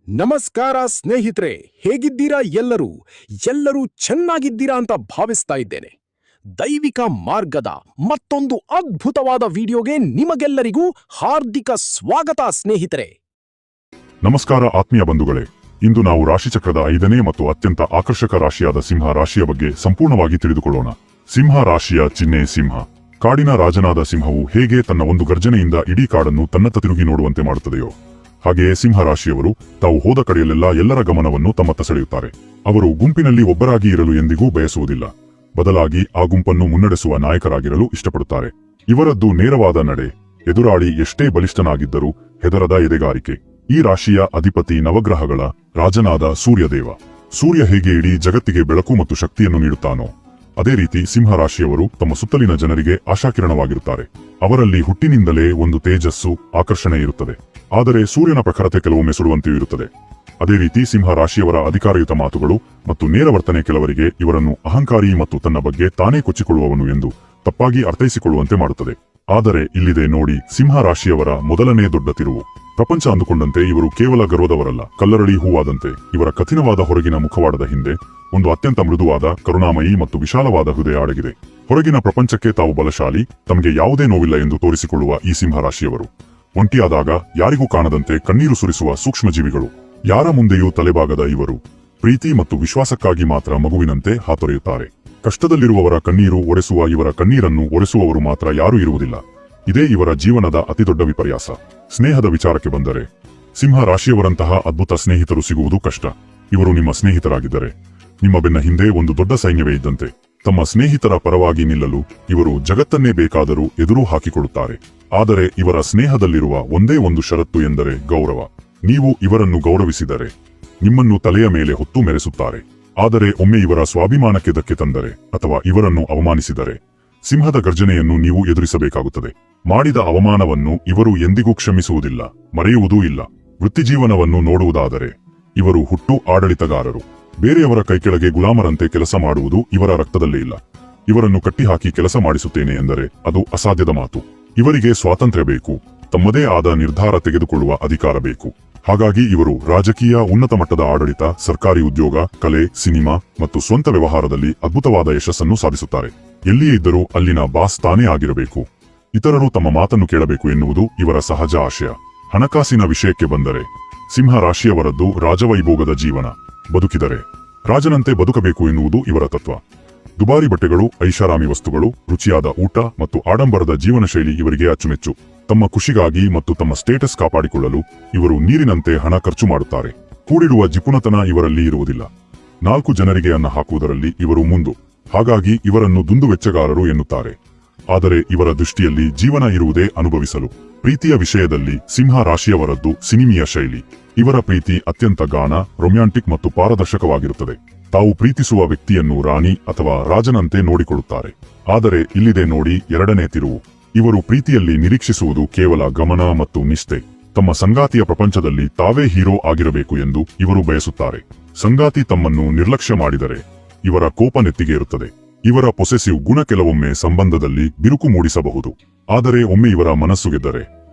ನಮಸ್ಕಾರ ಸ್ನೇಹಿತರೆ, ಹೇಗಿದ್ದೀರಾ? ಎಲ್ಲರೂ ಚೆನ್ನಾಗಿದ್ದೀರಾ ಅಂತ ಭಾವಿಸ್ತಾ ಇದ್ದೇನೆ. ದೈವಿಕ ಮಾರ್ಗದ ಮತ್ತೊಂದು ಅದ್ಭುತವಾದ ವಿಡಿಯೋಗೆ ನಿಮಗೆಲ್ಲರಿಗೂ ಹಾರ್ದಿಕ ಸ್ವಾಗತ ಸ್ನೇಹಿತರೆ. ನಮಸ್ಕಾರ ಆತ್ಮೀಯ ಬಂಧುಗಳೇ. ಇಂದು ನಾವು ರಾಶಿಚಕ್ರದ 5ನೇ ಮತ್ತು ಅತ್ಯಂತ ಆಕರ್ಷಕ ರಾಶಿಯಾದ ಸಿಂಹ ರಾಶಿಯ ಬಗ್ಗೆ ಸಂಪೂರ್ಣವಾಗಿ ತಿಳಿದುಕೊಳ್ಳೋಣ. ಸಿಂಹ ರಾಶಿಯ ಚಿಹ್ನೆ ಸಿಂಹ. ಕಾಡಿನ ರಾಜನಾದ ಸಿಂಹವು ಹೇಗೆ ತನ್ನ ಒಂದು ಗರ್ಜನೆಯಿಂದ ಇಡೀ ಕಾಡನ್ನು ತನ್ನತ್ತ ತಿರುಗಿ ನೋಡುವಂತೆ ಮಾಡುತ್ತದೆಯೋ, ಹಾಗೆಯೇ ಸಿಂಹ ರಾಶಿಯವರು ತಾವು ಹೋದ ಕಡೆಯಲ್ಲೆಲ್ಲ ಎಲ್ಲರ ಗಮನವನ್ನು ತಮ್ಮತ್ತ ಸೆಳೆಯುತ್ತಾರೆ. ಅವರು ಗುಂಪಿನಲ್ಲಿ ಒಬ್ಬರಾಗಿ ಇರಲು ಎಂದಿಗೂ ಬಯಸುವುದಿಲ್ಲ. ಬದಲಾಗಿ ಆ ಗುಂಪನ್ನು ಮುನ್ನಡೆಸುವ ನಾಯಕರಾಗಿರಲು ಇಷ್ಟಪಡುತ್ತಾರೆ. ಇವರದ್ದು ನೇರವಾದ ನಡೆ, ಎದುರಾಳಿ ಎಷ್ಟೇ ಬಲಿಷ್ಠನಾಗಿದ್ದರೂ ಹೆದರದ ಎದೆಗಾರಿಕೆ. ಈ ರಾಶಿಯ ಅಧಿಪತಿ ನವಗ್ರಹಗಳ ರಾಜನಾದ ಸೂರ್ಯದೇವ. ಸೂರ್ಯ ಹೇಗೆ ಇಡೀ ಜಗತ್ತಿಗೆ ಬೆಳಕು ಮತ್ತು ಶಕ್ತಿಯನ್ನು ನೀಡುತ್ತಾನೋ, ಅದೇ ರೀತಿ ಸಿಂಹ ರಾಶಿಯವರು ತಮ್ಮ ಸುತ್ತಲಿನ ಜನರಿಗೆ ಆಶಾಕಿರಣವಾಗಿರುತ್ತಾರೆ. ಅವರಲ್ಲಿ ಹುಟ್ಟಿನಿಂದಲೇ ಒಂದು ತೇಜಸ್ಸು, ಆಕರ್ಷಣೆ ಇರುತ್ತದೆ. ಆದರೆ ಸೂರ್ಯನ ಪ್ರಖರತೆ ಕೆಲವೊಮ್ಮೆ ಸುಡುವಂತೆಯೂ ಇರುತ್ತದೆ. ಅದೇ ರೀತಿ ಸಿಂಹ ರಾಶಿಯವರ ಅಧಿಕಾರಯುತ ಮಾತುಗಳು ಮತ್ತು ನೇರ ವರ್ತನೆ ಕೆಲವರಿಗೆ ಇವರನ್ನು ಅಹಂಕಾರಿ ಮತ್ತು ತನ್ನ ಬಗ್ಗೆ ತಾನೇ ಕೊಚ್ಚಿಕೊಳ್ಳುವವನು ಎಂದು ತಪ್ಪಾಗಿ ಅರ್ಥೈಸಿಕೊಳ್ಳುವಂತೆ ಮಾಡುತ್ತದೆ. ಆದರೆ ಇಲ್ಲಿದೆ ನೋಡಿ ಸಿಂಹ ರಾಶಿಯವರ ಮೊದಲನೇ ದೊಡ್ಡ ತಿರುವು. ಪ್ರಪಂಚ ಅಂದುಕೊಂಡಂತೆ ಇವರು ಕೇವಲ ಗರ್ವದವರಲ್ಲ, ಕಲ್ಲರಳಿ ಹೂವಾದಂತೆ. ಇವರ ಕಠಿಣವಾದ ಹೊರಗಿನ ಮುಖವಾಡದ ಹಿಂದೆ ಒಂದು ಅತ್ಯಂತ ಮೃದುವಾದ, ಕರುಣಾಮಯಿ ಮತ್ತು ವಿಶಾಲವಾದ ಹೃದಯ ಅಡಗಿದೆ. ಹೊರಗಿನ ಪ್ರಪಂಚಕ್ಕೆ ತಾವು ಬಲಶಾಲಿ, ತಮಗೆ ಯಾವುದೇ ನೋವಿಲ್ಲ ಎಂದು ತೋರಿಸಿಕೊಳ್ಳುವ ಈ ಸಿಂಹ ರಾಶಿಯವರು ಒಂಟಿಯಾದಾಗ ಯಾರಿಗೂ ಕಾಣದಂತೆ ಕಣ್ಣೀರು ಸುರಿಸುವ ಸೂಕ್ಷ್ಮಜೀವಿಗಳು. ಯಾರ ಮುಂದೆಯೂ ತಲೆಬಾಗದ ಇವರು ಪ್ರೀತಿ ಮತ್ತು ವಿಶ್ವಾಸಕ್ಕಾಗಿ ಮಾತ್ರ ಮಗುವಿನಂತೆ ಹಾತೊರೆಯುತ್ತಾರೆ. ಕಷ್ಟದಲ್ಲಿರುವವರ ಕಣ್ಣೀರು ಒರೆಸುವ ಇವರ ಕಣ್ಣೀರನ್ನು ಒರೆಸುವವರು ಮಾತ್ರ ಯಾರೂ ಇರುವುದಿಲ್ಲ. ಇದೇ ಇವರ ಜೀವನದ ಅತಿದೊಡ್ಡ ವಿಪರ್ಯಾಸ. ಸ್ನೇಹದ ವಿಚಾರಕ್ಕೆ ಬಂದರೆ, ಸಿಂಹ ರಾಶಿಯವರಂತಹ ಅದ್ಭುತ ಸ್ನೇಹಿತರು ಸಿಗುವುದು ಕಷ್ಟ. ಇವರು ನಿಮ್ಮ ಸ್ನೇಹಿತರಾಗಿದ್ದರೆ ನಿಮ್ಮ ಬೆನ್ನ ಹಿಂದೆ ಒಂದು ದೊಡ್ಡ ಸೈನ್ಯವೇ ಇದ್ದಂತೆ. ತಮ್ಮ ಸ್ನೇಹಿತರ ಪರವಾಗಿ ನಿಲ್ಲಲು ಇವರು ಜಗತ್ತನ್ನೇ ಬೇಕಾದರೂ ಎದುರು ಹಾಕಿಕೊಳ್ಳುತ್ತಾರೆ. ಆದರೆ ಇವರ ಸ್ನೇಹದಲ್ಲಿರುವ ಒಂದೇ ಒಂದು ಷರತ್ತು ಎಂದರೆ ಗೌರವ. ನೀವು ಇವರನ್ನು ಗೌರವಿಸಿದರೆ ನಿಮ್ಮನ್ನು ತಲೆಯ ಮೇಲೆ ಹೊತ್ತು ಮೆರೆಸುತ್ತಾರೆ. ಆದರೆ ಒಮ್ಮೆ ಇವರ ಸ್ವಾಭಿಮಾನಕ್ಕೆ ಧಕ್ಕೆ ತಂದರೆ ಅಥವಾ ಇವರನ್ನು ಅವಮಾನಿಸಿದರೆ ಸಿಂಹದ ಗರ್ಜನೆಯನ್ನು ನೀವು ಎದುರಿಸಬೇಕಾಗುತ್ತದೆ. ಮಾಡಿದ ಅವಮಾನವನ್ನು ಇವರು ಎಂದಿಗೂ ಕ್ಷಮಿಸುವುದಿಲ್ಲ, ಮರೆಯುವುದೂ ಇಲ್ಲ. ವೃತ್ತಿಜೀವನವನ್ನು ನೋಡುವುದಾದರೆ ಇವರು ಹುಟ್ಟು ಆಡಳಿತಗಾರರು. ಬೇರೆಯವರ ಕೈಕೆಳಗೆ ಗುಲಾಮರಂತೆ ಕೆಲಸ ಮಾಡುವುದು ಇವರ ರಕ್ತದಲ್ಲೇ ಇಲ್ಲ. ಇವರನ್ನು ಕಟ್ಟಿಹಾಕಿ ಕೆಲಸ ಮಾಡಿಸುತ್ತೇನೆ ಎಂದರೆ ಅದು ಅಸಾಧ್ಯದ ಮಾತು. ಇವರಿಗೆ ಸ್ವಾತಂತ್ರ್ಯ ಬೇಕು, ತಮ್ಮದೇ ಆದ ನಿರ್ಧಾರ ತೆಗೆದುಕೊಳ್ಳುವ ಅಧಿಕಾರ ಬೇಕು. ಹಾಗಾಗಿ ಇವರು ರಾಜಕೀಯ, ಉನ್ನತ ಮಟ್ಟದ ಆಡಳಿತ, ಸರ್ಕಾರಿ ಉದ್ಯೋಗ, ಕಲೆ, ಸಿನಿಮಾ ಮತ್ತು ಸ್ವಂತ ವ್ಯವಹಾರದಲ್ಲಿ ಅದ್ಭುತವಾದ ಯಶಸ್ಸನ್ನು ಸಾಧಿಸುತ್ತಾರೆ. ಎಲ್ಲಿಯೇ ಇದ್ದರೂ ಅಲ್ಲಿನ ಬಾಸ್ ತಾನೇ ಆಗಿರಬೇಕು. ಇತರರು ತಮ್ಮ ಮಾತನ್ನು ಕೇಳಬೇಕು ಎನ್ನುವುದು ಇವರ ಸಹಜ ಆಶಯ. ಹಣಕಾಸಿನ ವಿಷಯಕ್ಕೆ ಬಂದರೆ, ಸಿಂಹ ರಾಶಿಯವರದ್ದು ರಾಜವೈಭೋಗದ ಜೀವನ. ಬದುಕಿದರೆ ರಾಜನಂತೆ ಬದುಕಬೇಕು ಎನ್ನುವುದು ಇವರ ತತ್ವ. ದುಬಾರಿ ಬಟ್ಟೆಗಳು, ಐಷಾರಾಮಿ ವಸ್ತುಗಳು, ರುಚಿಯಾದ ಊಟ ಮತ್ತು ಆಡಂಬರದ ಜೀವನ ಶೈಲಿ ಇವರಿಗೆ ಅಚ್ಚುಮೆಚ್ಚು. ತಮ್ಮ ಖುಷಿಗಾಗಿ ಮತ್ತು ತಮ್ಮ ಸ್ಟೇಟಸ್ ಕಾಪಾಡಿಕೊಳ್ಳಲು ಇವರು ನೀರಿನಂತೆ ಹಣ ಖರ್ಚು ಮಾಡುತ್ತಾರೆ. ಕೂಡಿಡುವ ಜಿಪುಣತನ ಇವರಲ್ಲಿ ಇರುವುದಿಲ್ಲ. 4 ಜನರಿಗೆ ಅನ್ನ ಹಾಕುವುದರಲ್ಲಿ ಇವರು ಮುಂದು. ಹಾಗಾಗಿ ಇವರನ್ನು ದುಂದುವೆಚ್ಚಗಾರರು ಎನ್ನುತ್ತಾರೆ. ಆದರೆ ಇವರ ದೃಷ್ಟಿಯಲ್ಲಿ ಜೀವನ ಇರುವುದೇ ಅನುಭವಿಸಲು. ಪ್ರೀತಿಯ ವಿಷಯದಲ್ಲಿ ಸಿಂಹ ರಾಶಿಯವರದ್ದು ಸಿನಿಮೀಯ ಶೈಲಿ. ಇವರ ಪ್ರೀತಿ ಅತ್ಯಂತ ಗಾಢ, ರೊಮ್ಯಾಂಟಿಕ್ ಮತ್ತು ಪಾರದರ್ಶಕವಾಗಿರುತ್ತದೆ. ತಾವು ಪ್ರೀತಿಸುವ ವ್ಯಕ್ತಿಯನ್ನು ರಾಣಿ ಅಥವಾ ರಾಜನಂತೆ ನೋಡಿಕೊಳ್ಳುತ್ತಾರೆ. ಆದರೆ ಇಲ್ಲಿದೆ ನೋಡಿ ಎರಡನೇ ತಿರುವು. ಇವರು ಪ್ರೀತಿಯಲ್ಲಿ ನಿರೀಕ್ಷಿಸುವುದು ಕೇವಲ ಗಮನ ಮತ್ತು ನಿಷ್ಠೆ. ತಮ್ಮ ಸಂಗಾತಿಯ ಪ್ರಪಂಚದಲ್ಲಿ ತಾವೇ ಹೀರೋ ಆಗಿರಬೇಕು ಎಂದು ಇವರು ಬಯಸುತ್ತಾರೆ. ಸಂಗಾತಿ ತಮ್ಮನ್ನು ನಿರ್ಲಕ್ಷ್ಯ ಮಾಡಿದರೆ ಇವರ ಕೋಪ ನೆತ್ತಿಗೆ ಇರುತ್ತದೆ. ಇವರ ಪೊಸೆಸಿವ್ ಗುಣ ಕೆಲವೊಮ್ಮೆ ಸಂಬಂಧದಲ್ಲಿ ಬಿರುಕು ಮೂಡಿಸಬಹುದು. ಆದರೆ ಒಮ್ಮೆ ಇವರ ಮನಸ್ಸು ಗೆದ್ದರೆ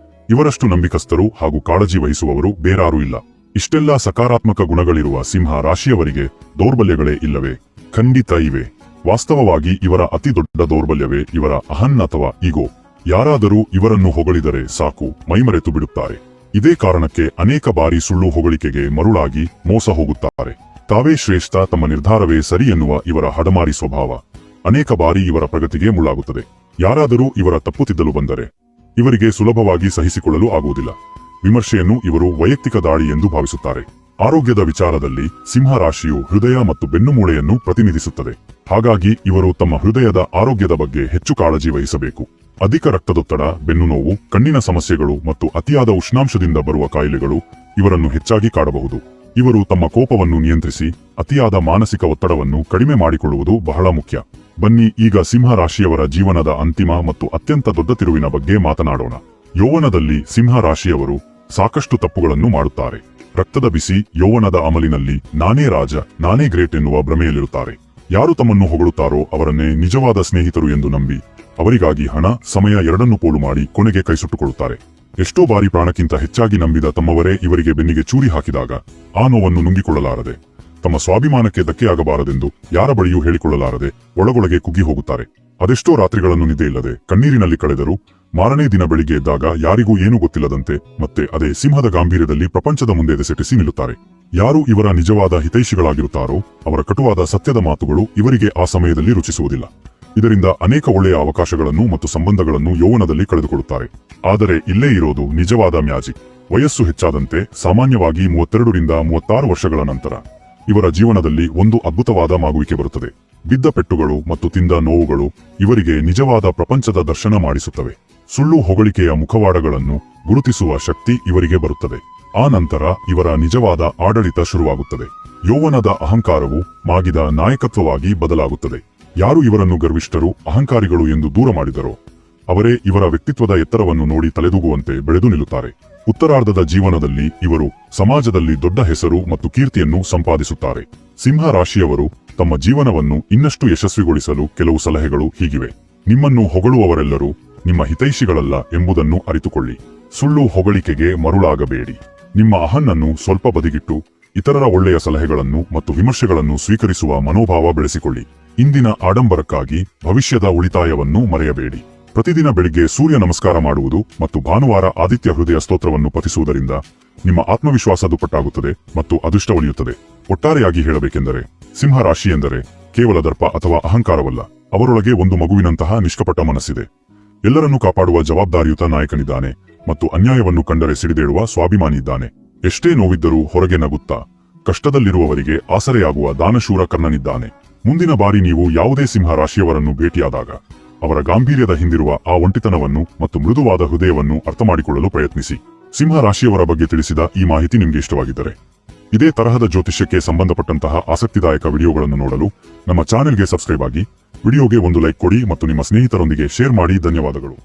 ಇವರಷ್ಟು ನಂಬಿಕಸ್ಥರು ಹಾಗೂ ಕಾಳಜಿ ವಹಿಸುವವರು ಬೇರಾರೂ ಇಲ್ಲ. ಇಷ್ಟೆಲ್ಲ ಸಕಾರಾತ್ಮಕ ಗುಣಗಳಿರುವ ಸಿಂಹ ರಾಶಿಯವರಿಗೆ ದೌರ್ಬಲ್ಯಗಳೇ ಇಲ್ಲವೇ? ಖಂಡಿತ ಇವೆ. ವಾಸ್ತವವಾಗಿ ಇವರ ಅತಿ ದೊಡ್ಡ ದೌರ್ಬಲ್ಯವೇ ಇವರ ಅಹನ್ ಅಥವಾ ಈಗೋ. ಯಾರಾದರೂ ಇವರನ್ನು ಹೊಗಳಿದರೆ ಸಾಕು, ಮೈಮರೆತು ಬಿಡುತ್ತಾರೆ. ಇದೇ ಕಾರಣಕ್ಕೆ ಅನೇಕ ಬಾರಿ ಸುಳ್ಳು ಹೊಗಳಿಕೆಗೆ ಮರುಳಾಗಿ ಮೋಸ ಹೋಗುತ್ತಾರೆ. ತಾವೇ ಶ್ರೇಷ್ಠ, ತಮ್ಮ ನಿರ್ಧಾರವೇ ಸರಿ ಎನ್ನುವ ಇವರ ಹಡಮಾರಿ ಸ್ವಭಾವ ಅನೇಕ ಬಾರಿ ಇವರ ಪ್ರಗತಿಗೆ ಮುಳ್ಳಾಗುತ್ತದೆ. ಯಾರಾದರೂ ಇವರ ತಪ್ಪು ತಿದ್ದಲು ಬಂದರೆ ಇವರಿಗೆ ಸುಲಭವಾಗಿ ಸಹಿಸಿಕೊಳ್ಳಲು ಆಗುವುದಿಲ್ಲ. ವಿಮರ್ಶೆಯನ್ನು ಇವರು ವೈಯಕ್ತಿಕ ದಾಳಿ ಎಂದು ಭಾವಿಸುತ್ತಾರೆ. ಆರೋಗ್ಯದ ವಿಚಾರದಲ್ಲಿ ಸಿಂಹ ರಾಶಿಯು ಹೃದಯ ಮತ್ತು ಬೆನ್ನುಮೂಳೆಯನ್ನು ಪ್ರತಿನಿಧಿಸುತ್ತದೆ. ಹಾಗಾಗಿ ಇವರು ತಮ್ಮ ಹೃದಯದ ಆರೋಗ್ಯದ ಬಗ್ಗೆ ಹೆಚ್ಚು ಕಾಳಜಿ ವಹಿಸಬೇಕು. ಅಧಿಕ ರಕ್ತದೊತ್ತಡ, ಬೆನ್ನು ನೋವು, ಕಣ್ಣಿನ ಸಮಸ್ಯೆಗಳು ಮತ್ತು ಅತಿಯಾದ ಉಷ್ಣಾಂಶದಿಂದ ಬರುವ ಕಾಯಿಲೆಗಳು ಇವರನ್ನು ಹೆಚ್ಚಾಗಿ ಕಾಡಬಹುದು. ಇವರು ತಮ್ಮ ಕೋಪವನ್ನು ನಿಯಂತ್ರಿಸಿ ಅತಿಯಾದ ಮಾನಸಿಕ ಒತ್ತಡವನ್ನು ಕಡಿಮೆ ಮಾಡಿಕೊಳ್ಳುವುದು ಬಹಳ ಮುಖ್ಯ. ಬನ್ನಿ ಈಗ ಸಿಂಹ ರಾಶಿಯವರ ಜೀವನದ ಅಂತಿಮ ಮತ್ತು ಅತ್ಯಂತ ದೊಡ್ಡ ತಿರುವಿನ ಬಗ್ಗೆ ಮಾತನಾಡೋಣ. ಯೌವನದಲ್ಲಿ ಸಿಂಹ ರಾಶಿಯವರು ಸಾಕಷ್ಟು ತಪ್ಪುಗಳನ್ನು ಮಾಡುತ್ತಾರೆ. ರಕ್ತದ ಬಿಸಿ ಯೌವನದ ಅಮಲಿನಲ್ಲಿ ನಾನೇ ರಾಜ, ನಾನೇ ಗ್ರೇಟ್ ಎನ್ನುವ ಭ್ರಮೆಯಲ್ಲಿರುತ್ತಾರೆ. ಯಾರು ತಮ್ಮನ್ನು ಹೊಗಳುತ್ತಾರೋ ಅವರನ್ನೇ ನಿಜವಾದ ಸ್ನೇಹಿತರು ಎಂದು ನಂಬಿ ಅವರಿಗಾಗಿ ಹಣ, ಸಮಯ ಎರಡನ್ನೂ ಪೋಲು ಮಾಡಿ ಕೊನೆಗೆ ಕೈಸುಟ್ಟುಕೊಳ್ಳುತ್ತಾರೆ. ಎಷ್ಟೋ ಬಾರಿ ಪ್ರಾಣಕ್ಕಿಂತ ಹೆಚ್ಚಾಗಿ ನಂಬಿದ ತಮ್ಮವರೇ ಇವರಿಗೆ ಬೆನ್ನಿಗೆ ಚೂರಿ ಹಾಕಿದಾಗ ಆ ನೋವನ್ನು ನುಂಗಿಕೊಳ್ಳಲಾರದೆ ತಮ್ಮ ಸ್ವಾಭಿಮಾನಕ್ಕೆ ಧಕ್ಕೆಯಾಗಬಾರದೆಂದು ಯಾರ ಬಳಿಯೂ ಹೇಳಿಕೊಳ್ಳಲಾರದೆ ಒಳಗೊಳಗೆ ಕುಗ್ಗಿ ಹೋಗುತ್ತಾರೆ. ಅದೆಷ್ಟೋ ರಾತ್ರಿಗಳನ್ನು ನಿದ್ದೆಯಿಲ್ಲದೆ ಕಣ್ಣೀರಿನಲ್ಲಿ ಕಳೆದರೂ ಮಾರನೇ ದಿನ ಬೆಳಿಗ್ಗೆ ಎದ್ದಾಗ ಯಾರಿಗೂ ಏನೂ ಗೊತ್ತಿಲ್ಲದಂತೆ ಮತ್ತೆ ಅದೇ ಸಿಂಹದ ಗಾಂಭೀರ್ಯದಲ್ಲಿ ಪ್ರಪಂಚದ ಮುಂದೆ ಎದೆಸೆಟ್ಟಿಸಿ ನಿಲ್ಲುತ್ತಾರೆ. ಯಾರು ಇವರ ನಿಜವಾದ ಹಿತೈಷಿಗಳಾಗಿರುತ್ತಾರೋ ಅವರ ಕಟುವಾದ ಸತ್ಯದ ಮಾತುಗಳು ಇವರಿಗೆ ಆ ಸಮಯದಲ್ಲಿ ರುಚಿಸುವುದಿಲ್ಲ. ಇದರಿಂದ ಅನೇಕ ಒಳ್ಳೆಯ ಅವಕಾಶಗಳನ್ನು ಮತ್ತು ಸಂಬಂಧಗಳನ್ನು ಯೌವನದಲ್ಲಿ ಕಳೆದುಕೊಳ್ಳುತ್ತಾರೆ. ಆದರೆ ಇಲ್ಲೇ ಇರೋದು ನಿಜವಾದ ಮ್ಯಾಜಿಕ್. ವಯಸ್ಸು ಹೆಚ್ಚಾದಂತೆ ಸಾಮಾನ್ಯವಾಗಿ 32 ರಿಂದ 36 ವರ್ಷಗಳ ನಂತರ ಇವರ ಜೀವನದಲ್ಲಿ ಒಂದು ಅದ್ಭುತವಾದ ಮಾಗುವಿಕೆ ಬರುತ್ತದೆ. ಬಿದ್ದ ಪೆಟ್ಟುಗಳು ಮತ್ತು ತಿಂದ ನೋವುಗಳು ಇವರಿಗೆ ನಿಜವಾದ ಪ್ರಪಂಚದ ದರ್ಶನ ಮಾಡಿಸುತ್ತವೆ. ಸುಳ್ಳು ಹೊಗಳಿಕೆಯ ಮುಖವಾಡಗಳನ್ನು ಗುರುತಿಸುವ ಶಕ್ತಿ ಇವರಿಗೆ ಬರುತ್ತದೆ. ಆ ನಂತರ ಇವರ ನಿಜವಾದ ಆಡಳಿತ ಶುರುವಾಗುತ್ತದೆ. ಯೌವನದ ಅಹಂಕಾರವು ಮಾಗಿದ ನಾಯಕತ್ವವಾಗಿ ಬದಲಾಗುತ್ತದೆ. ಯಾರು ಇವರನ್ನು ಗರ್ವಿಷ್ಠರು, ಅಹಂಕಾರಿಗಳು ಎಂದು ದೂರ ಮಾಡಿದರೋ ಅವರೇ ಇವರ ವ್ಯಕ್ತಿತ್ವದ ಎತ್ತರವನ್ನು ನೋಡಿ ತಲೆದೂಗುವಂತೆ ಬೆಳೆದು ನಿಲ್ಲುತ್ತಾರೆ. ಉತ್ತರಾರ್ಧದ ಜೀವನದಲ್ಲಿ ಇವರು ಸಮಾಜದಲ್ಲಿ ದೊಡ್ಡ ಹೆಸರು ಮತ್ತು ಕೀರ್ತಿಯನ್ನು ಸಂಪಾದಿಸುತ್ತಾರೆ. ಸಿಂಹ ರಾಶಿಯವರು ತಮ್ಮ ಜೀವನವನ್ನು ಇನ್ನಷ್ಟು ಯಶಸ್ವಿಗೊಳಿಸಲು ಕೆಲವು ಸಲಹೆಗಳು ಹೀಗಿವೆ. ನಿಮ್ಮನ್ನು ಹೊಗಳುವವರೆಲ್ಲರೂ ನಿಮ್ಮ ಹಿತೈಷಿಗಳಲ್ಲ ಎಂಬುದನ್ನು ಅರಿತುಕೊಳ್ಳಿ. ಸುಳ್ಳು ಹೊಗಳಿಕೆಗೆ ಮರುಳಾಗಬೇಡಿ. ನಿಮ್ಮ ಅಹನ್ನನ್ನು ಸ್ವಲ್ಪ ಬದಿಗಿಟ್ಟು ಇತರರ ಒಳ್ಳೆಯ ಸಲಹೆಗಳನ್ನು ಮತ್ತು ವಿಮರ್ಶೆಗಳನ್ನು ಸ್ವೀಕರಿಸುವ ಮನೋಭಾವ ಬೆಳೆಸಿಕೊಳ್ಳಿ. ಇಂದಿನ ಆಡಂಬರಕ್ಕಾಗಿ ಭವಿಷ್ಯದ ಉಳಿತಾಯವನ್ನು ಮರೆಯಬೇಡಿ. ಪ್ರತಿದಿನ ಬೆಳಿಗ್ಗೆ ಸೂರ್ಯ ನಮಸ್ಕಾರ ಮಾಡುವುದು ಮತ್ತು ಭಾನುವಾರ ಆದಿತ್ಯ ಹೃದಯ ಸ್ತೋತ್ರವನ್ನು ಪಠಿಸುವುದರಿಂದ ನಿಮ್ಮ ಆತ್ಮವಿಶ್ವಾಸ ದುಪ್ಪಟ್ಟಾಗುತ್ತದೆ ಮತ್ತು ಅದೃಷ್ಟ ಒಲಿಯುತ್ತದೆ. ಒಟ್ಟಾರೆಯಾಗಿ ಹೇಳಬೇಕೆಂದರೆ ಸಿಂಹ ರಾಶಿ ಎಂದರೆ ಕೇವಲ ದರ್ಪ ಅಥವಾ ಅಹಂಕಾರವಲ್ಲ. ಅವರೊಳಗೆ ಒಂದು ಮಗುವಿನಂತಹ ನಿಷ್ಕಪಟ ಮನಸ್ಸಿದೆ. ಎಲ್ಲರನ್ನೂ ಕಾಪಾಡುವ ಜವಾಬ್ದಾರಿಯುತ ನಾಯಕನಿದ್ದಾನೆ ಮತ್ತು ಅನ್ಯಾಯವನ್ನು ಕಂಡರೆ ಸಿಡಿದೇಳುವ ಸ್ವಾಭಿಮಾನಿ ಇದ್ದಾನೆ. ಎಷ್ಟೇ ನೋವಿದ್ದರೂ ಹೊರಗೆ ನಗುತ್ತಾ ಕಷ್ಟದಲ್ಲಿರುವವರಿಗೆ ಆಸರೆಯಾಗುವ ದಾನಶೂರ ಕರ್ಣನಿದ್ದಾನೆ. ಮುಂದಿನ ಬಾರಿ ನೀವು ಯಾವುದೇ ಸಿಂಹ ರಾಶಿಯವರನ್ನು ಭೇಟಿಯಾದಾಗ ಅವರ ಗಾಂಭೀರ್ಯದ ಹಿಂದಿರುವ ಆ ಒಂಟಿತನವನ್ನು ಮತ್ತು ಮೃದುವಾದ ಹೃದಯವನ್ನು ಅರ್ಥಮಾಡಿಕೊಳ್ಳಲು ಪ್ರಯತ್ನಿಸಿ. ಸಿಂಹ ರಾಶಿಯವರ ಬಗ್ಗೆ ತಿಳಿಸಿದ ಈ ಮಾಹಿತಿ ನಿಮಗೆ ಇಷ್ಟವಾಗಿದ್ದರೆ ಇದೇ ತರಹದ ಜ್ಯೋತಿಷ್ಯಕ್ಕೆ ಸಂಬಂಧಪಟ್ಟಂತಹ ಆಸಕ್ತಿದಾಯಕ ವಿಡಿಯೋಗಳನ್ನು ನೋಡಲು ನಮ್ಮ ಚಾನೆಲ್ಗೆ ಸಬ್ಸ್ಕ್ರೈಬ್ ಆಗಿ, ವಿಡಿಯೋಗೆ ಒಂದು ಲೈಕ್ ಕೊಡಿ ಮತ್ತು ನಿಮ್ಮ ಸ್ನೇಹಿತರೊಂದಿಗೆ ಶೇರ್ ಮಾಡಿ. ಧನ್ಯವಾದಗಳು.